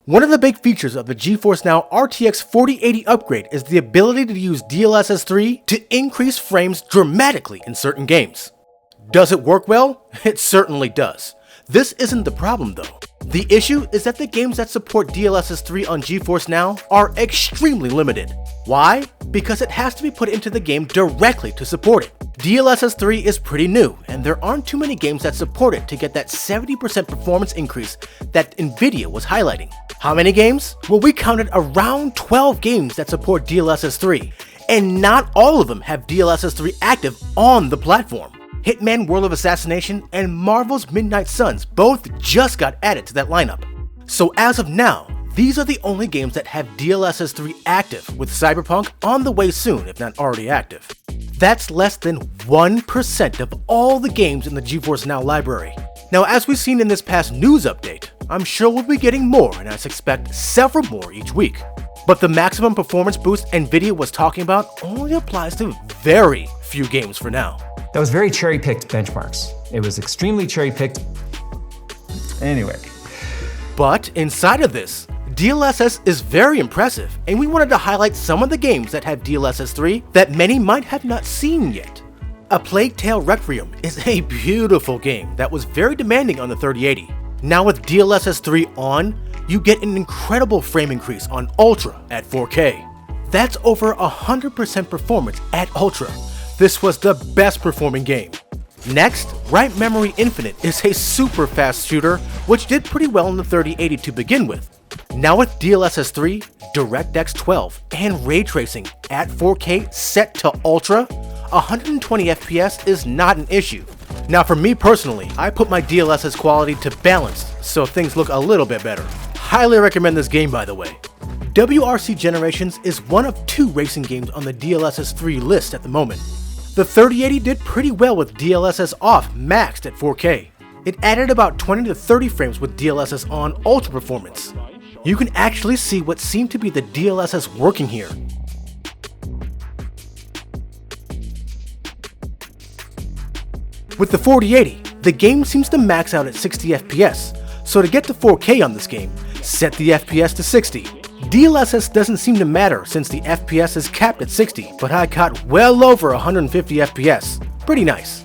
One of the big features of the GeForce Now RTX 4080 upgrade is the ability to use DLSS 3 to increase frames dramatically in certain games. Does it work well? It certainly does. This isn't the problem though. The issue is that the games that support DLSS 3 on GeForce Now are extremely limited. Why? Because it has to be put into the game directly to support it. DLSS 3 is pretty new, and there aren't too many games that support it to get that 70% performance increase that Nvidia was highlighting. How many games? Well, we counted around 12 games that support DLSS 3, and not all of them have DLSS 3 active on the platform. Hitman World of Assassination and Marvel's Midnight Suns both just got added to that lineup. So as of now, these are the only games that have DLSS 3 active, with Cyberpunk on the way soon if not already active. That's less than 1% of all the games in the GeForce Now library. Now, as we've seen in this past news update, I'm sure we'll be getting more, and I expect several more each week. But the maximum performance boost Nvidia was talking about only applies to very few games for now. That was very cherry-picked benchmarks. It was extremely cherry-picked. Anyway. But inside of this, DLSS is very impressive, and we wanted to highlight some of the games that have DLSS 3 that many might have not seen yet. A Plague Tale Requiem is a beautiful game that was very demanding on the 3080. Now with DLSS 3 on, you get an incredible frame increase on Ultra at 4K. That's over 100% performance at Ultra. This was the best performing game. Next, Right Memory Infinite is a super fast shooter, which did pretty well in the 3080 to begin with. Now with DLSS 3, DirectX 12, and ray tracing at 4K set to Ultra, 120 FPS is not an issue. Now for me personally, I put my DLSS quality to balanced, so things look a little bit better. Highly recommend this game, by the way. WRC Generations is one of 2 racing games on the DLSS 3 list at the moment. The 3080 did pretty well with DLSS off maxed at 4K. It added about 20 to 30 frames with DLSS on Ultra performance. You can actually see what seemed to be the DLSS working here. With the 4080, the game seems to max out at 60 FPS, so to get to 4K on this game, set the FPS to 60. DLSS doesn't seem to matter since the FPS is capped at 60, but I got well over 150 FPS. Pretty nice.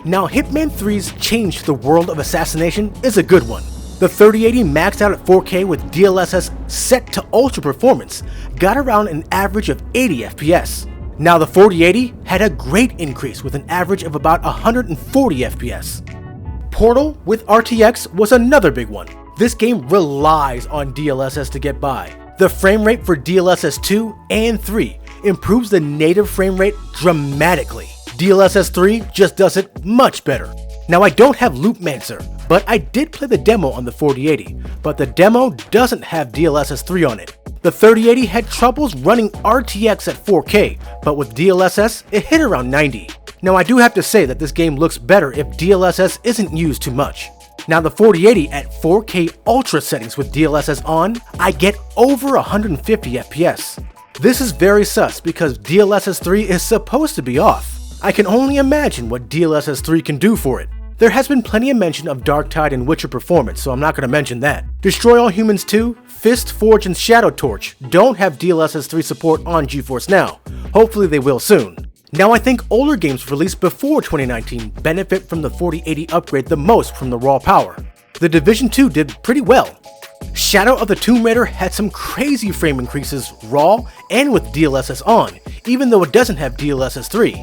Now Hitman 3's change to the world of assassination is a good one. The 3080 maxed out at 4K with DLSS set to Ultra performance got around an average of 80 FPS. Now the 4080 had a great increase with an average of about 140 FPS. Portal with RTX was another big one. This game relies on DLSS to get by. The frame rate for DLSS 2 and 3 improves the native frame rate dramatically. DLSS 3 just does it much better. Now I don't have Loopmancer, but I did play the demo on the 4080, but the demo doesn't have DLSS 3 on it. The 3080 had troubles running RTX at 4K, but with DLSS, it hit around 90. Now I do have to say that this game looks better if DLSS isn't used too much. Now the 4080 at 4K Ultra settings with DLSS on, I get over 150 FPS. This is very sus because DLSS 3 is supposed to be off. I can only imagine what DLSS 3 can do for it. There has been plenty of mention of Darktide and Witcher performance, so I'm not going to mention that. Destroy All Humans 2, Fist, Forge, and Shadow Torch don't have DLSS 3 support on GeForce Now. Hopefully they will soon. Now I think older games released before 2019 benefit from the 4080 upgrade the most from the raw power. The Division 2 did pretty well. Shadow of the Tomb Raider had some crazy frame increases raw and with DLSS on, even though it doesn't have DLSS 3.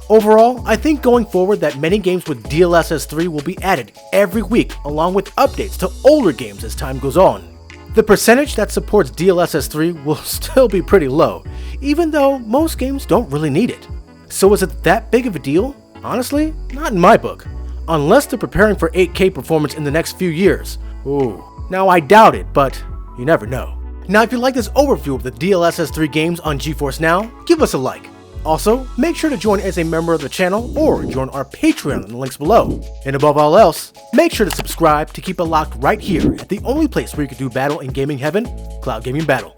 Overall, I think going forward that many games with DLSS 3 will be added every week along with updates to older games as time goes on. The percentage that supports DLSS 3 will still be pretty low, even though most games don't really need it. So is it that big of a deal? Honestly, not in my book. Unless they're preparing for 8K performance in the next few years. Ooh. Now I doubt it, but you never know. Now if you like this overview of the DLSS 3 games on GeForce Now, give us a like. Also, make sure to join as a member of the channel or join our Patreon in the links below. And above all else, make sure to subscribe to keep it locked right here at the only place where you can do battle in gaming heaven, Cloud Gaming Battle.